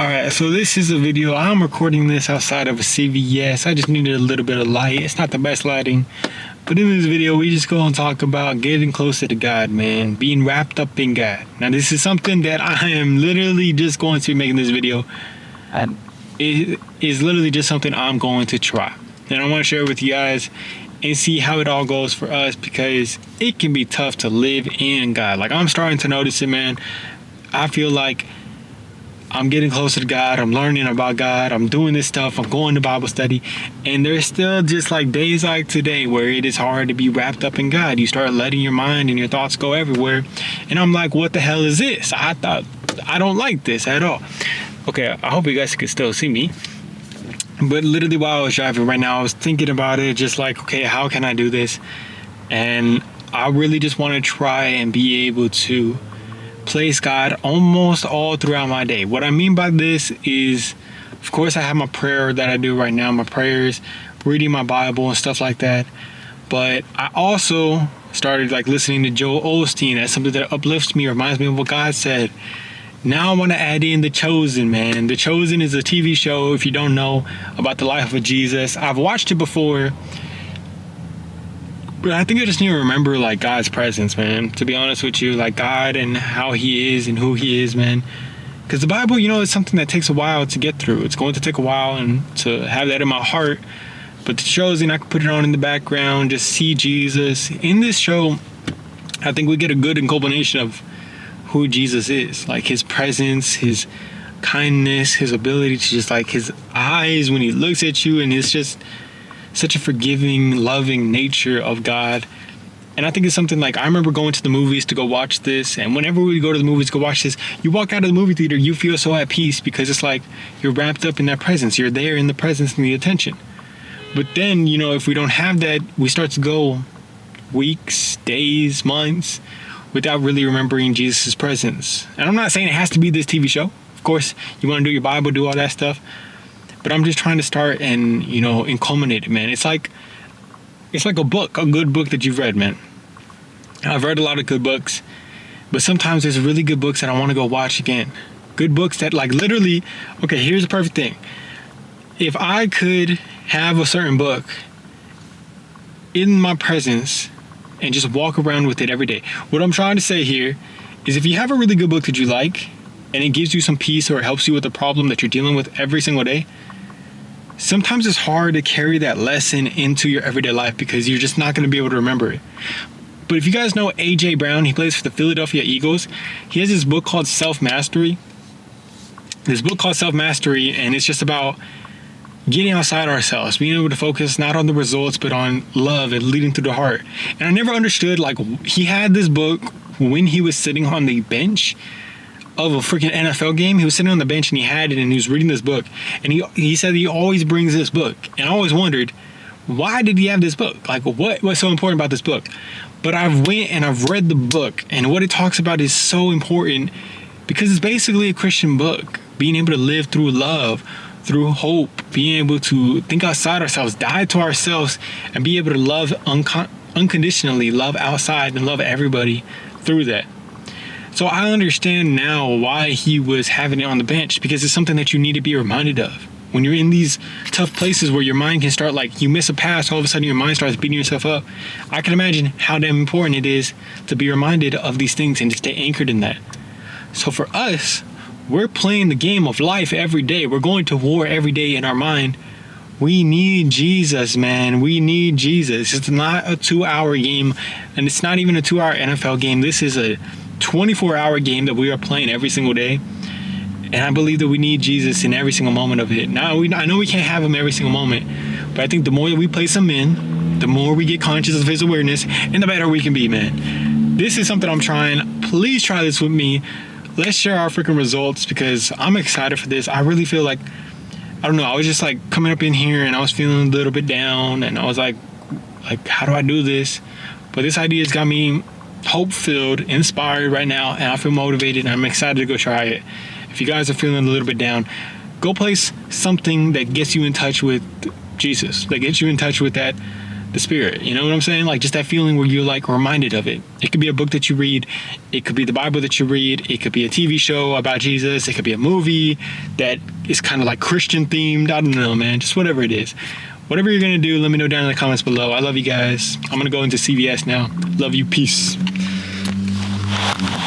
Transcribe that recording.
Alright, so this is a video. I'm recording this outside of a CVS. I just needed a little bit of light. It's not the best lighting. But in this video, we just go and talk about getting closer to God, man. Being wrapped up in God. Now, this is something that I am literally just going to be making this video. And it is literally just something I'm going to try. And I want to share it with you guys and see how it all goes for us, because it can be tough to live in God. Like, I'm starting to notice it, man. I feel like I'm getting closer to God. I'm learning about God. I'm doing this stuff. I'm going to Bible study. And there's still just like days like today where it is hard to be wrapped up in God. You start letting your mind and your thoughts go everywhere. And I'm like, what the hell is this? I don't like this at all. Okay, I hope you guys can still see me. But literally while I was driving right now, I was thinking about it, just like, okay, how can I do this? And I really just want to try and be able to place God almost all throughout my day. What I mean by this is, of course, I have my prayer that I do right now, my prayers, reading my Bible and stuff like that. But I also started like listening to Joel Osteen. That's something that uplifts me, reminds me of what God said. Now I want to add in The Chosen, man. The Chosen is a TV show, if you don't know, about the life of Jesus. I've watched it before, but I think I just need to remember like God's presence, man. To be honest with you, like God and how He is and who He is, man. Because the Bible, you know, is something that takes a while to get through. It's going to take a while and to have that in my heart. But The Chosen, I can put it on in the background, just see Jesus. In this show, I think we get a good culmination of who Jesus is. Like His presence, His kindness, His ability to just like His eyes when He looks at you, and it's just such a forgiving, loving nature of God. And I think it's something like, I remember going to the movies to go watch this, and whenever we go to the movies to go watch this, you walk out of the movie theater, you feel so at peace, because it's like you're wrapped up in that presence. You're there in the presence and the attention. But then, you know, if we don't have that, we start to go weeks, days, months without really remembering Jesus' presence. And I'm not saying it has to be this TV show. Of course, you want to do your Bible, do all that stuff. But I'm just trying to start and, you know, and culminate it, man. It's like a book, a good book that you've read, man. I've read a lot of good books, but sometimes there's really good books that I want to go watch again. Good books that like literally, okay, here's the perfect thing. If I could have a certain book in my presence and just walk around with it every day. What I'm trying to say here is, if you have a really good book that you like and it gives you some peace or it helps you with the problem that you're dealing with every single day, sometimes it's hard to carry that lesson into your everyday life because you're just not going to be able to remember it. But if you guys know A.J. Brown, he plays for the Philadelphia Eagles. He has this book called Self-Mastery. And it's just about getting outside ourselves, being able to focus not on the results, but on love and leading through the heart. And I never understood, like, he had this book when he was sitting on the bench of a freaking NFL game. He was sitting on the bench and he had it, and he was reading this book, and he said he always brings this book, and I always wondered, why did he have this book? Like, what's so important about this book? But I've read the book, and what it talks about is so important, because it's basically a Christian book. Being able to live through love, through hope, being able to think outside ourselves, die to ourselves, and be able to love unconditionally, love outside and love everybody through that. So I understand now why he was having it on the bench, because it's something that you need to be reminded of. When you're in these tough places where your mind can start, like, you miss a pass, all of a sudden your mind starts beating yourself up. I can imagine how damn important it is to be reminded of these things and to stay anchored in that. So for us, we're playing the game of life every day. We're going to war every day in our mind. We need Jesus, man. We need Jesus. It's not a 2-hour game, and it's not even a 2-hour NFL game. This is a 24-hour game that we are playing every single day. And I believe that we need Jesus in every single moment of it. Now, I know we can't have Him every single moment, but I think the more that we place Him in, the more we get conscious of His awareness, and the better we can be, man. This is something I'm trying. Please try this with me. Let's share our freaking results, because I'm excited for this. I really feel like, I don't know, I was just like coming up in here and I was feeling a little bit down, and I was like, how do I do this? But this idea has got me hope-filled, inspired right now, and I feel motivated, and I'm excited to go try it. If you guys are feeling a little bit down, go place something that gets you in touch with Jesus, that gets you in touch with that the Spirit. You know what I'm saying? Like just that feeling where you're like reminded of it. It could be a book that you read. It could be the Bible that you read. It could be a TV show about Jesus. It could be a movie that is kind of like Christian themed. I don't know, man. Just whatever it is. Whatever you're going to do, let me know down in the comments below. I love you guys. I'm going to go into CVS now. Love you. Peace.